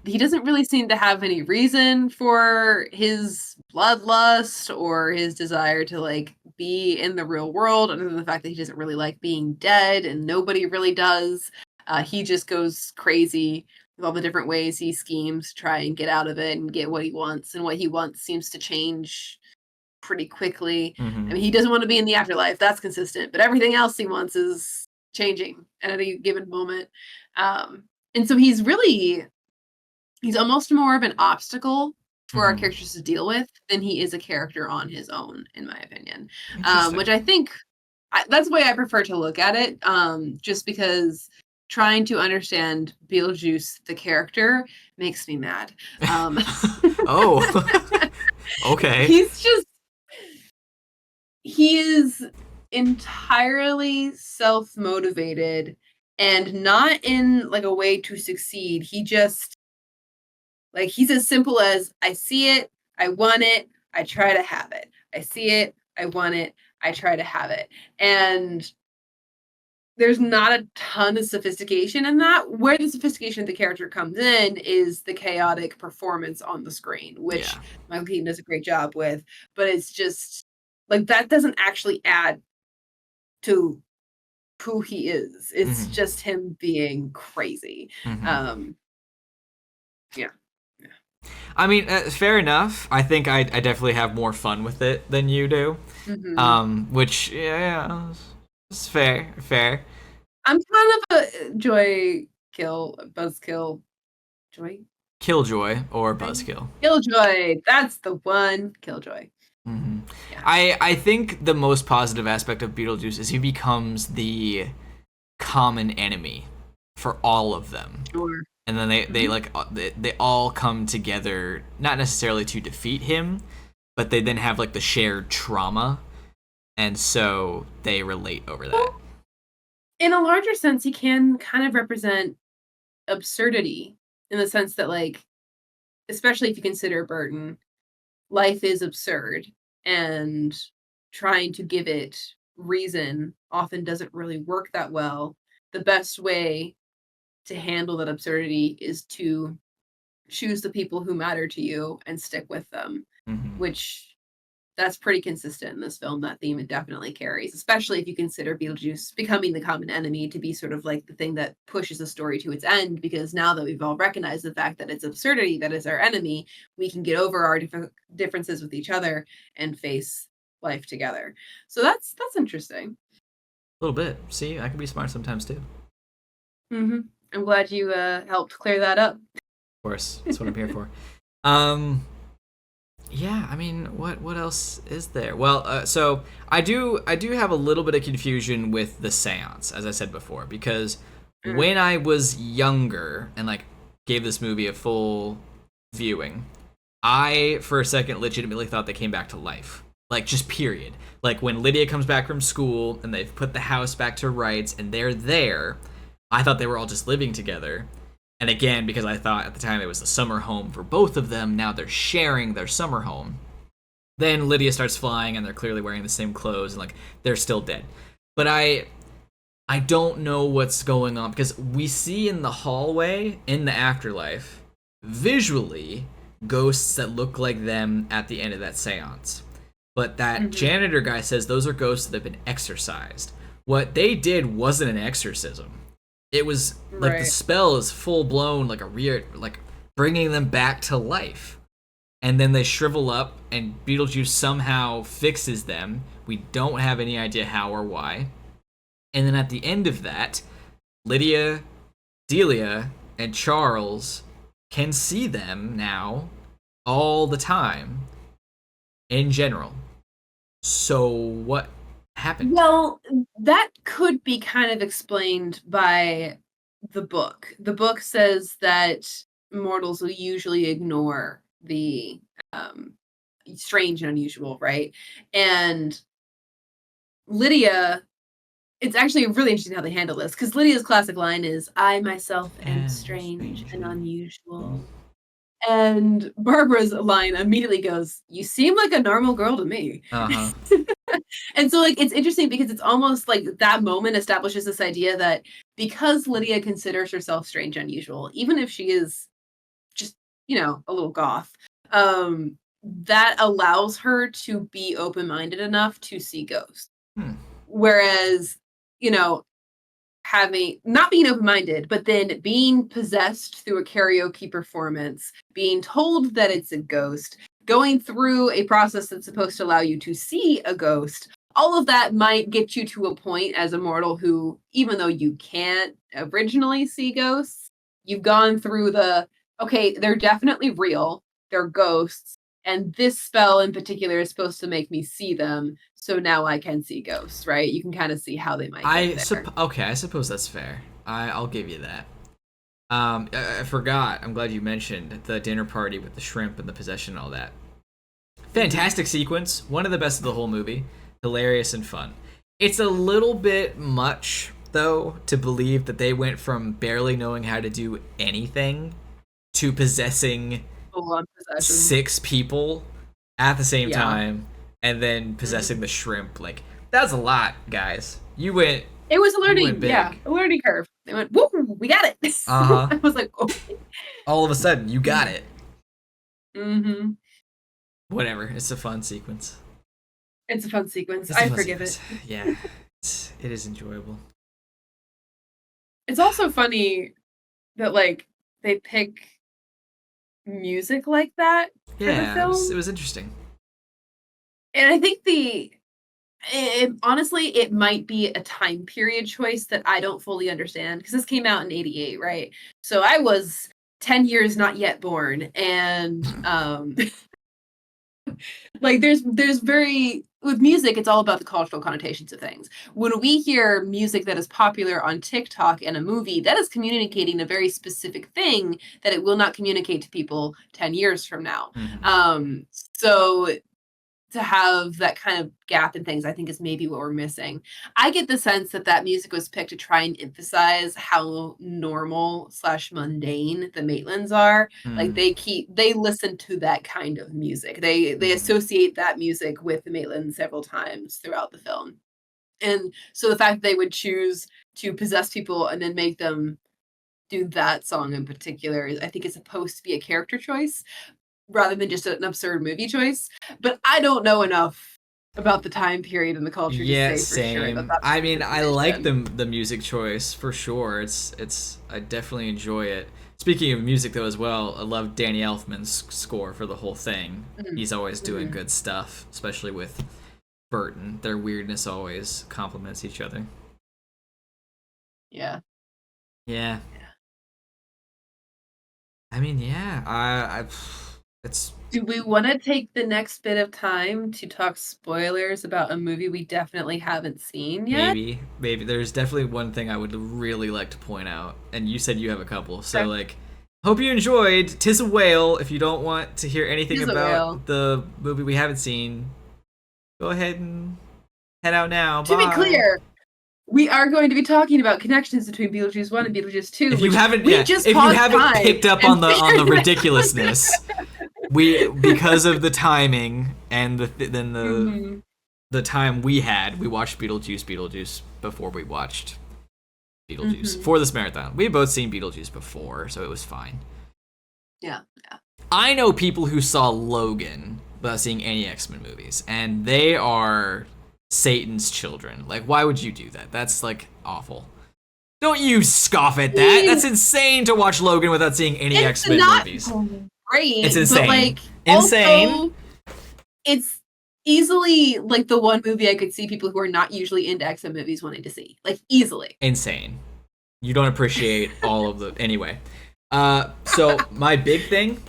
He doesn't really seem to have any reason for his bloodlust or his desire to like be in the real world, other than the fact that he doesn't really like being dead, and nobody really does. He just goes crazy with all the different ways he schemes to try and get out of it and get what he wants. And what he wants seems to change pretty quickly. Mm-hmm. I mean, he doesn't want to be in the afterlife. That's consistent. But everything else he wants is changing at any given moment. And so he's almost more of an obstacle for our Mm-hmm. characters to deal with than he is a character on his own, in my opinion. Interesting. Which I think that's the way I prefer to look at it. Just because trying to understand Beetlejuice, the character, makes me mad. Oh. Okay. He's just he is entirely self-motivated and not in like a way to succeed. He just like he's as simple as I see it, I want it, I try to have it. I see it, I want it, I try to have it. And there's not a ton of sophistication in that. Where the sophistication of the character comes in is the chaotic performance on the screen, which Yeah. Michael Keaton does a great job with. But it's just like that doesn't actually add to who he is. It's Mm-hmm. just him being crazy. Mm-hmm. Um, yeah. I mean, fair enough. I think I definitely have more fun with it than you do. Hmm. Which yeah, it's fair. Fair. I'm kind of a joy kill, buzzkill, joy, Killjoy or thing? Buzzkill. Killjoy. That's the one. Killjoy. Mm-hmm. Yeah. I think the most positive aspect of Beetlejuice is he becomes the common enemy for all of them. Sure. And then they Hmm. like they all come together not necessarily to defeat him, but they then have like the shared trauma, and so they relate over that. Well, in a larger sense, he can kind of represent absurdity in the sense that, like, especially if you consider Burton, life is absurd, and trying to give it reason often doesn't really work that well. The best way to handle that absurdity is to choose the people who matter to you and stick with them, Hmm. which that's pretty consistent in this film. That theme it definitely carries, especially if you consider Beetlejuice becoming the common enemy to be sort of like the thing that pushes the story to its end. Because now that we've all recognized the fact that it's absurdity that is our enemy, we can get over our differences with each other and face life together. So that's interesting. A little bit. See, I can be smart sometimes too. Of Hmm. I'm glad you helped clear that up. course, that's what I'm here for. Um, yeah, I mean, what else is there? Well, so I do have a little bit of confusion with the séance, as I said before, because Mm. when I was younger and like gave this movie a full viewing, I for a second legitimately thought they came back to life. Like just period. Like when Lydia comes back from school and they've put the house back to rights and they're there, I thought they were all just living together. And again, because I thought at the time it was the summer home for both of them, now they're sharing their summer home. Then Lydia starts flying and they're clearly wearing the same clothes and like they're still dead. But I don't know what's going on because we see in the hallway in the afterlife visually ghosts that look like them at the end of that seance. But that Hmm. janitor guy says those are ghosts that have been exorcised. What they did wasn't an exorcism. It was like the Right. spell is full blown, like a real, like bringing them back to life. And then they shrivel up, and Beetlejuice somehow fixes them. We don't have any idea how or why. And then at the end of that, Lydia, Delia, and Charles can see them now all the time in general. So what happened? Well, that could be kind of explained by the book. The book says that mortals will usually ignore the um, strange and unusual, right? And Lydia, it's actually really interesting how they handle this because Lydia's classic line is, I myself am And strange and strangely. unusual. And Barbara's line immediately goes, you seem like a normal girl to me. Uh-huh. And so, like, it's interesting because it's almost like that moment establishes this idea that because Lydia considers herself strange and unusual, even if she is just, a little goth, that allows her to be open-minded enough to see ghosts. Hmm. Whereas, you know, having not being open-minded, but then being possessed through a karaoke performance, being told that it's a ghost, going through a process that's supposed to allow you to see a ghost, all of that might get you to a point as a mortal who, even though you can't originally see ghosts, you've gone through okay, they're definitely real, they're ghosts, and this spell in particular is supposed to make me see them, so now I can see ghosts, right? You can kind of see how they might get there. Okay, I suppose that's fair. I'll give you that. I forgot. I'm glad you mentioned the dinner party with the shrimp and the possession and all that. Fantastic sequence. One of the best of the whole movie. Hilarious and fun. It's a little bit much, though, to believe that they went from barely knowing how to do anything to possessing Full on possession. 6 people at the same Yeah. time and then Mhm. possessing the shrimp. Like, that's a lot, guys. You went It was big. a learning curve. They went, "Woo, we got it." Uh-huh. I was like, "Okay." All of a sudden, you got it. Mhm. Whatever. It's a fun sequence. It's a fun sequence. It's a I fun forgive sequence. it. Yeah. It is enjoyable. It's also funny that, like, they pick music like that for the Yeah, it film, was interesting. and I think honestly, it might be a time period choice that I don't fully understand because this came out in '88, right? So I was 10 years not yet born, and, like there's very with music it's all about the cultural connotations of things. When we hear music that is popular on TikTok and a movie, that is communicating a very specific thing that it will not communicate to people 10 years from now. Mhm. So to have that kind of gap in things, I think is maybe what we're missing. I get the sense that that music was picked to try and emphasize how normal slash mundane the Maitlands are. Like Mm, they listen to that kind of music. They mhm. associate that music with the Maitlands several times throughout the film. And so the fact that they would choose to possess people and then make them do that song in particular, I think is supposed to be a character choice rather than just an absurd movie choice, but I don't know enough about the time period and the culture to Yeah, say for sure that same. that I was mean, the I like decision. the music choice for sure. It's I definitely enjoy it. Speaking of music though as well, I love Danny Elfman's score for the whole thing. Mhm, He's always doing mhm. good stuff, especially with Burton. Their weirdness always complements each other. Yeah, Yeah. yeah. I mean, yeah. It's Do we wanna take the next bit of time to talk spoilers about a movie we definitely haven't seen yet? maybe there's definitely one thing I would really like to point out, and you said you have a couple. So Okay. like, hope you enjoyed. 'Tis a Whale. If you don't want to hear anything Here's a whale. about the movie we haven't seen, go ahead and head out now. To be Bye. clear, we are going to be talking about connections between Beetlejuice 1 and Beetlejuice 2, If you which haven't, we yeah, just if you paused haven't time picked up and on the figured it out. ridiculousness, we because of the timing and then Mhm, the time we had, we watched Beetlejuice before we watched Beetlejuice mhm. for this marathon. We had both seen Beetlejuice before, so it was fine. Yeah, yeah. I know people who saw Logan without seeing any X-Men movies, and they are Satan's children. Like, why would you do that? That's like awful. Don't you scoff at that. That's insane to watch Logan without seeing any It's X-Men not movies. great. It's insane. But like, Insane. also, it's easily like the one movie I could see people who are not usually into X-Men movies wanting to see. Like, easily. Insane. You don't appreciate all of the... Anyway. So, my big thing...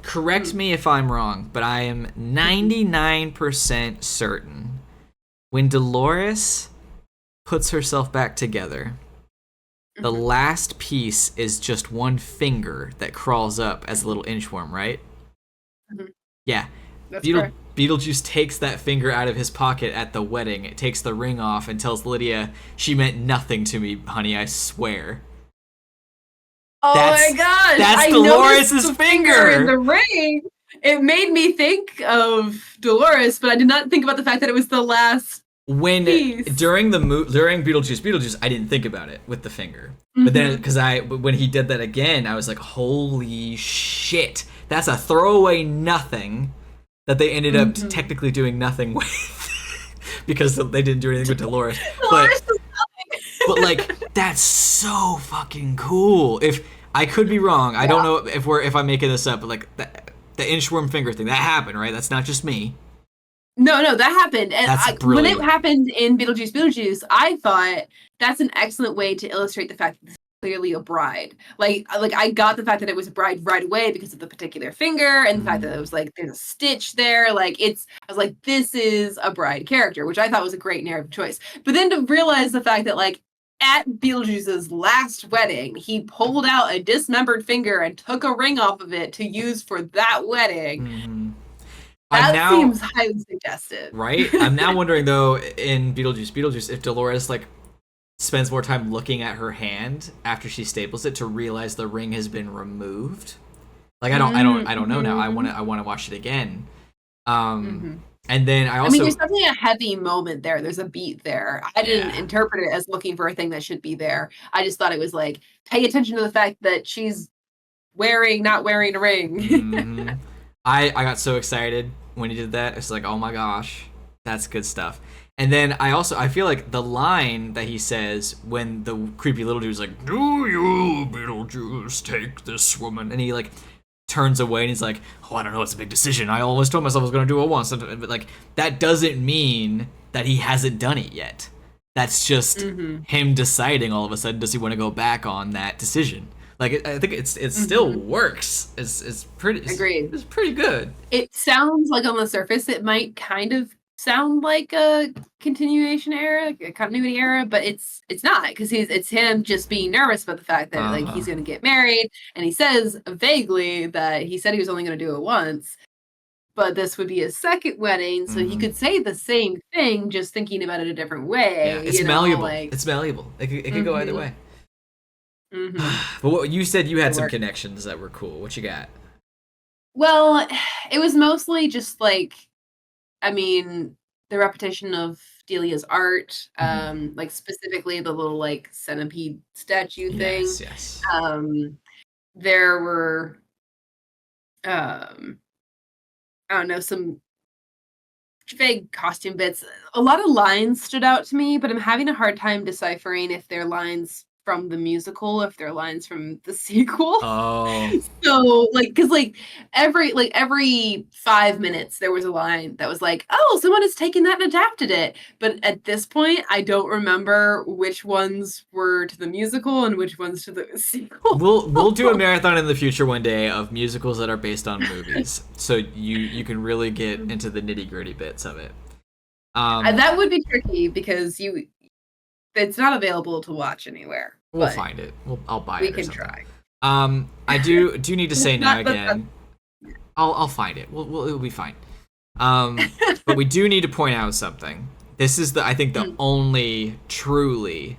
Correct me if I'm wrong, but I am 99% certain when Dolores puts herself back together, the last piece is just one finger that crawls up as a little inchworm, right? Mm-hmm. Yeah. That's correct. Beetlejuice takes that finger out of his pocket at the wedding. It takes the ring off and tells Lydia, "She meant nothing to me, honey, I swear." Oh my gosh! That's I Dolores' finger in the ring. It made me think of Dolores, but I did not think about the fact that it was the last piece. During Beetlejuice, I didn't think about it with the finger. But then, when he did that again, I was like, "Holy shit! That's a throwaway nothing that they ended up technically doing nothing with because they didn't do anything with Dolores." But like, that's so fucking cool. If I could be wrong, I don't know if I'm making this up, but like the inchworm finger thing that happened, right? That's not just me. No, that happened. And when brilliant. it happened in Beetlejuice, I thought that's an excellent way to illustrate the fact that this is clearly a bride. Like I got the fact that it was a bride right away because of the particular finger and the fact that it was like there's a stitch there. Like I was like, this is a bride character, which I thought was a great narrative choice. But then to realize the fact that like at Beetlejuice's last wedding, he pulled out a dismembered finger and took a ring off of it to use for that wedding. That seems highly suggestive. Right? I'm now wondering, though, in Beetlejuice, if Dolores, like, spends more time looking at her hand after she staples it to realize the ring has been removed. Like, I don't know now. I want to watch it again. And then I mean, there's definitely a heavy moment there. There's a beat there. I didn't interpret it as looking for a thing that should be there. I just thought it was like, pay attention to the fact that she's not wearing a ring. I got so excited when he did that. It's like, oh my gosh, that's good stuff. And then I feel like the line that he says when the creepy little dude's like, "Do you, Beetlejuice, take this woman?" And he like turns away and he's like, "Oh, I don't know, it's a big decision. I always told myself I was going to do it once." But like, that doesn't mean that he hasn't done it yet. That's just him deciding all of a sudden, does he want to go back on that decision? Like, I think it still works. It's pretty. Agreed. It's pretty good. It sounds like on the surface it might kind of sound like a continuity era, but it's not, because it's him just being nervous about the fact that like he's going to get married, and he says vaguely that he said he was only going to do it once, but this would be his second wedding, so he could say the same thing, just thinking about it a different way. Yeah, it's malleable. It's malleable. It could go either way. But what you said, you had some connections that were cool. What you got? Well, it was mostly just like, I mean, the repetition of Delia's art, like specifically the little like centipede statue thing. Yes. There were, I don't know, some vague costume bits. A lot of lines stood out to me, but I'm having a hard time deciphering if they're lines from the musical, if they're lines from the sequel. Oh. So because every 5 minutes there was a line that was like, "Oh, someone has taken that and adapted it." But at this point, I don't remember which ones were to the musical and which ones to the sequel. We'll do a marathon in the future one day of musicals that are based on movies, so you can really get into the nitty-gritty bits of it. That would be tricky because it's not available to watch anywhere. We'll find it. I'll buy it. We can try. I do need to say now again. I'll find it. It'll be fine. But we do need to point out something. This is I think the only truly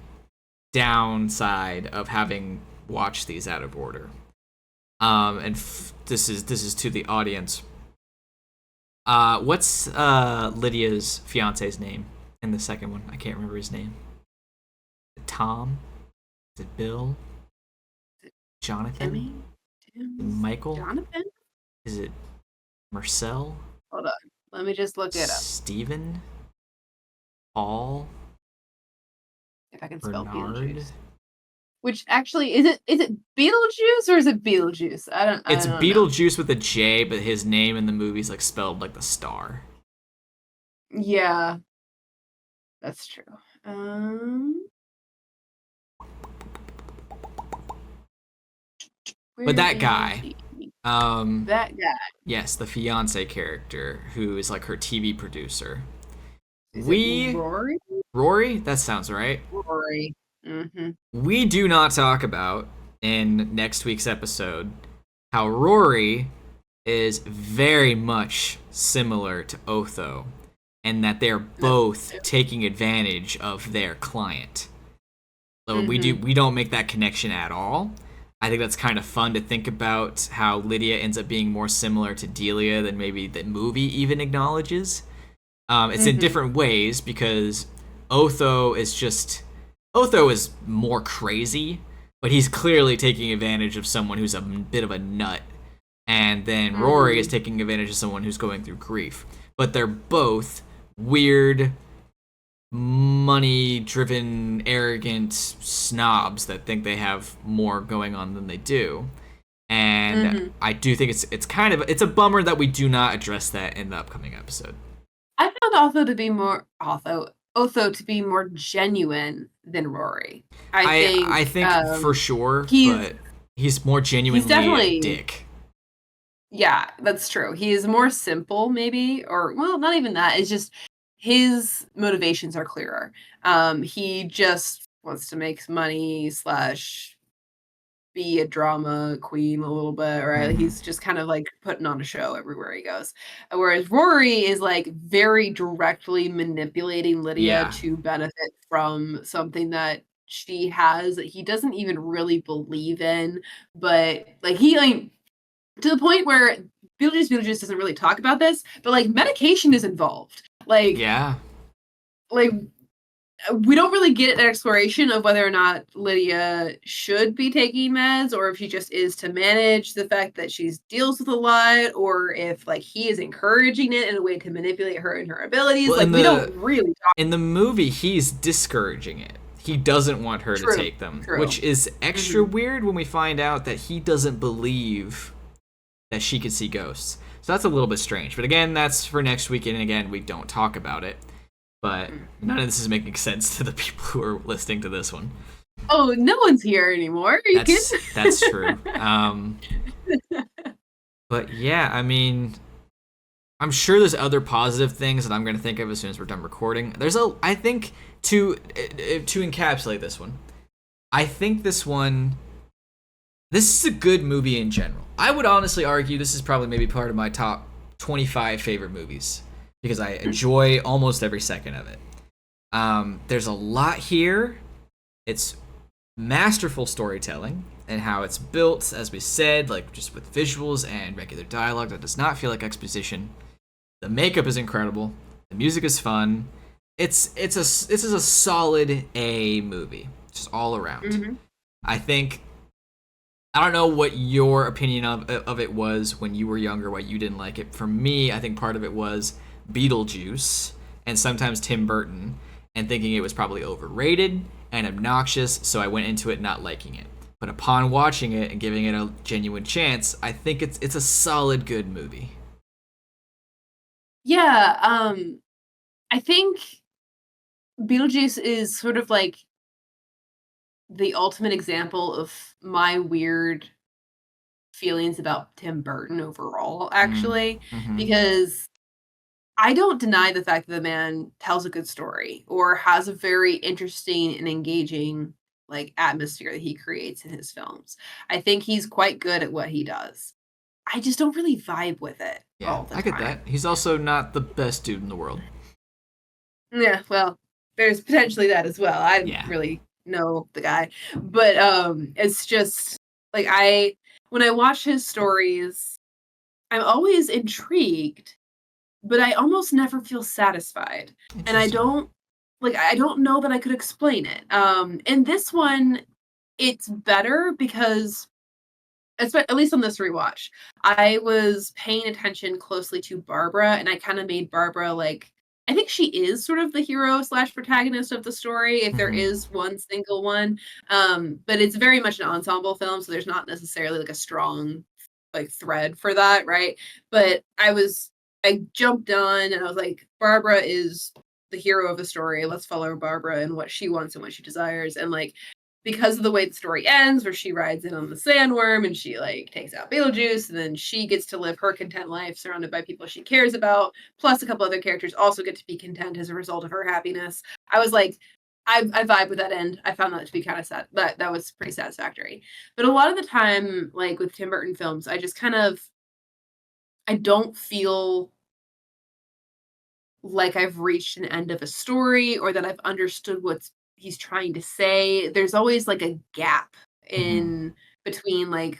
downside of having watched these out of order. And this is to the audience. What's Lydia's fiance's name in the second one? I can't remember his name. Is it Tom? Is it Bill? Is it Jonathan? Michael? Jonathan? Is it Marcel? Hold on. Let me just look it up. Steven? Paul? if I can spell Bernard. Beetlejuice. Which actually is it Beetlejuice or is it Beetlejuice? I It's don't know. Beetlejuice with a J, but his name in the movie is like spelled like the star. Yeah, that's true. Um, But where that is guy, he? um, That guy. yes, the fiance character who is like her TV producer. Is it We Rory? Rory, that sounds right. Rory. Mm-hmm. We do not talk about in next week's episode how Rory is very much similar to Otho, and that they're both taking advantage of their client. So Mm-hmm. we don't make that connection at all. I think that's kind of fun to think about how Lydia ends up being more similar to Delia than maybe the movie even acknowledges. It's in Mm-hmm. different ways because Otho is just Otho is more crazy, but he's clearly taking advantage of someone who's a bit of a nut, and then Rory is Mm-hmm. taking advantage of someone who's going through grief. But they're both weird, money-driven, arrogant snobs that think they have more going on than they do. And Mm-hmm. I do think it's kind of it's a bummer that we do not address that in the upcoming episode. I found Otho to be more genuine than Rory. I I think think for sure, he's but he's more he's genuinely a definitely dick. yeah, that's true. He is more simple, maybe, or well, not even that. It's just his motivations are clearer. He just wants to make money slash be a drama queen a little bit, right? Mm-hmm. He's just kind of like putting on a show everywhere he goes. Whereas Rory is like very directly manipulating Lydia Yeah. to benefit from something that she has that he doesn't even really believe in, but like he like to the point where Beetlejuice doesn't really talk about this, but like medication is involved. Yeah. Like we don't really get an exploration of whether or not Lydia should be taking meds or if she just is to manage the fact that she deals with a lot or if like he is encouraging it in a way to manipulate her and her abilities. Well, Like we don't really talk. in the movie, he's discouraging it. He doesn't want her to True. take them, True. which is extra Hmm. weird when we find out that he doesn't believe that she could see ghosts. So that's a little bit strange. But again, that's for next week, and again, we don't talk about it. But none of this is making sense to the people who are listening to this one. Oh, no one's here anymore. Are you kidding? That's true. But yeah, I mean, I'm sure there's other positive things that I'm going to think of as soon as we're done recording. I think to encapsulate this one, I think this is a good movie in general. I would honestly argue this is probably maybe part of my top 25 favorite movies because I enjoy almost every second of it. There's a lot here. It's masterful storytelling and how it's built, as we said, like just with visuals and regular dialogue that does not feel like exposition. The makeup is incredible. The music is fun. This is a solid A movie, just all around. Hmm. I think I don't know what your opinion of it was when you were younger, why you didn't like it. For me, I think part of it was Beetlejuice and sometimes Tim Burton, and thinking it was probably overrated and obnoxious, so I went into it not liking it. But upon watching it and giving it a genuine chance, I think it's a solid good movie. Yeah, I think Beetlejuice is sort of like the ultimate example of my weird feelings about Tim Burton overall, Mm. actually, Mm-hmm. because I don't deny the fact that the man tells a good story or has a very interesting and engaging like atmosphere that he creates in his films. I think he's quite good at what he does. I just don't really vibe with it Yeah, all the I get time. that. He's also not the best dude in the world. Yeah, well, there's potentially that as well. I don't Yeah. really know the guy, but it's just like when I watch his stories, I'm always intrigued, but I almost never feel satisfied. And Interesting. I don't know that I could explain it. In this one, it's better because at least on this rewatch, I was paying attention closely to Barbara and I kind of made Barbara like I think she is sort of the hero / protagonist of the story, if there Mhm. is one single one. But it's very much an ensemble film, so there's not necessarily like a strong like thread for that, right? But I jumped on and I was like, Barbara is the hero of the story. Let's follow Barbara and what she wants and what she desires. And like because of the way the story ends, where she rides in on the sandworm and she like takes out Beetlejuice, and then she gets to live her content life surrounded by people she cares about. Plus, a couple other characters also get to be content as a result of her happiness. I was like, I vibe with that end. I found that to be kind of sad. That was pretty satisfactory. But a lot of the time, like with Tim Burton films, I don't feel like I've reached an end of a story or that I've understood what he's trying to say. There's always like a gap Mhm. in between like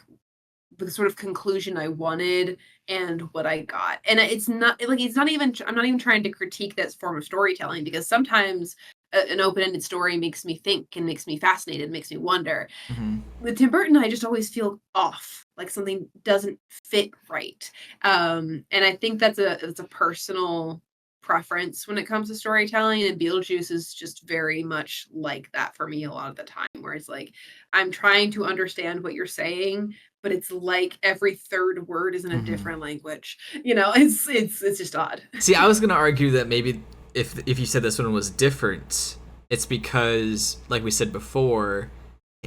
the sort of conclusion I wanted and what I got. And it's not even I'm not even trying to critique that form of storytelling, because sometimes an open-ended story makes me think and makes me fascinated, makes me wonder. Mhm. With Tim Burton, I just always feel off, like something doesn't fit right. And I think it's a personal preference when it comes to storytelling, and Beetlejuice is just very much like that for me a lot of the time, where it's like I'm trying to understand what you're saying, but it's like every third word is in a Mhm. different language. You know, it's just odd. See, I was gonna argue that maybe if you said this one was different, it's because, like we said before,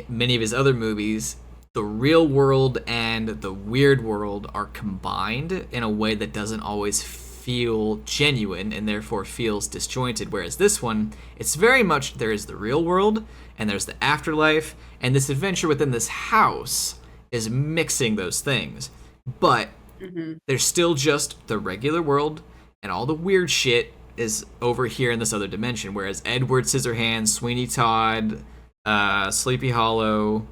many of his other movies, the real world and the weird world are combined in a way that doesn't always feel genuine and therefore feels disjointed. Whereas this one, it's very much there is the real world and there's the afterlife, and this adventure within this house is mixing those things. But Mhm. there's still just the regular world, and all the weird shit is over here in this other dimension. Whereas Edward Scissorhands, Sweeney Todd, Sleepy Hollow,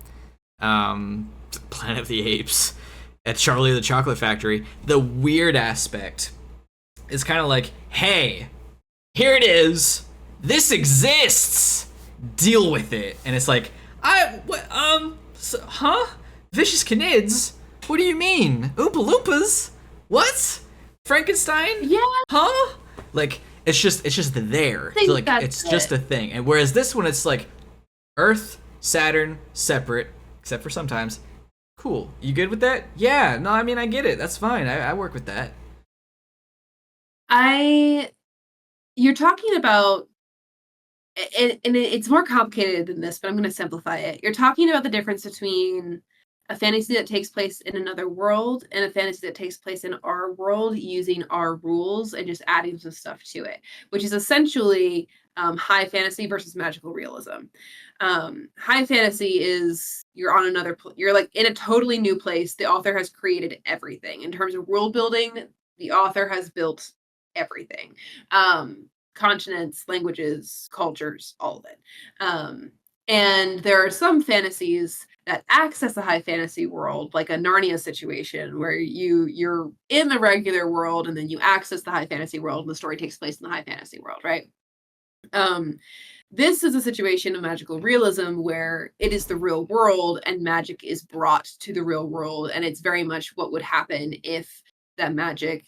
Planet of the Apes, at Charlie the Chocolate Factory, the weird aspect is kind of like, hey, here it is. This exists. Deal with it. And it's like, huh? Vicious Canids? What do you mean? Oompa Loompas? What? Frankenstein? Yeah, Huh? Like, it's just there. I think Like, that's it's just it. a thing. And whereas this one, it's like Earth, Saturn, separate, except for sometimes. Cool. You good with that? Yeah. No, I mean, I get it. That's fine. I work with that. I You're talking about it's more complicated than this, but I'm going to simplify it. You're talking about the difference between a fantasy that takes place in another world and a fantasy that takes place in our world using our rules and just adding some stuff to it, which is essentially high fantasy versus magical realism. High fantasy is you're like in a totally new place. The author has created everything in terms of world building. The author has built everything. Continents, languages, cultures, all of it. And there are some fantasies that access a high fantasy world, like a Narnia situation, where you're in the regular world and then you access the high fantasy world, and the story takes place in the high fantasy world, right? Um, this is a situation of magical realism where it is the real world and magic is brought to the real world, and it's very much what would happen if that magic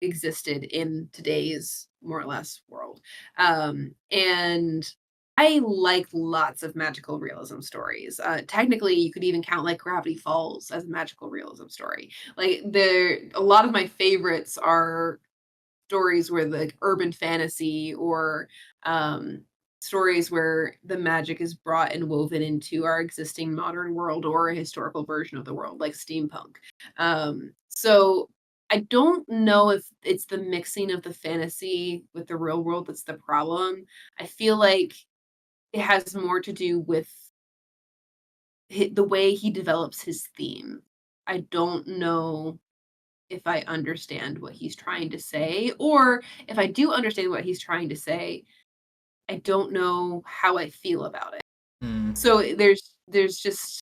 existed in today's more or less world. And I like lots of magical realism stories. Technically, you could even count like Gravity Falls as a magical realism story. Like a lot of my favorites are stories where like urban fantasy or um, stories where the magic is brought and woven into our existing modern world or a historical version of the world, like steampunk. So I don't know if it's the mixing of the fantasy with the real world that's the problem. I feel like it has more to do with the way he develops his theme. I don't know if I understand what he's trying to say, or if I do understand what he's trying to say, I don't know how I feel about it. Mm. So there's just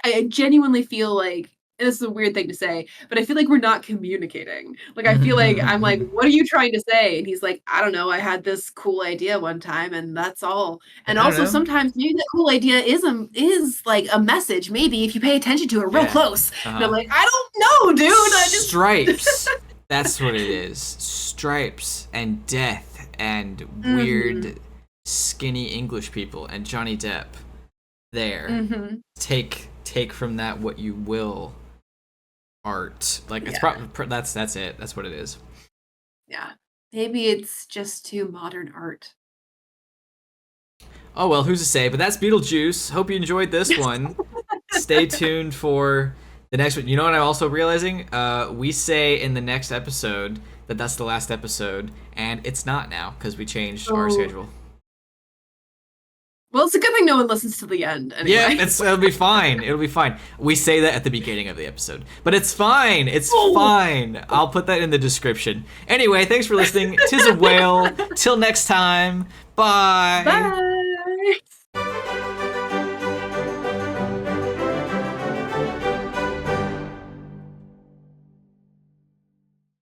I genuinely feel like, and this is a weird thing to say, but I feel like we're not communicating. Like I feel like I'm like, "What are you trying to say?" And he's like, "I don't know. I had this cool idea one time, and that's all." And I don't also know. sometimes maybe that cool idea is like a message, maybe if you pay attention to it real Yeah. close. And I'm Uh-huh. like, "I don't know, dude. I just." Stripes. That's what it is. Stripes and death and Mhm. weird skinny English people and Johnny Depp. There. Mhm. Take from that what you will. Art. Like it's Yeah. probably that's it. That's what it is. Yeah. Maybe it's just too modern art. Oh well, who's to say? But that's Beetlejuice. Hope you enjoyed this one. Stay tuned for the next one. You know what I'm also realizing? We say in the next episode that that's the last episode, and it's not now because we changed our Oh. schedule. Well, it's a good thing no one listens to the end Yeah, anyway. it'll be fine. It'll be fine. We say that at the beginning of the episode, but it's fine. It's Oh. fine. I'll put that in the description. Anyway, thanks for listening. Tis a whale. Till next time. Bye. Bye.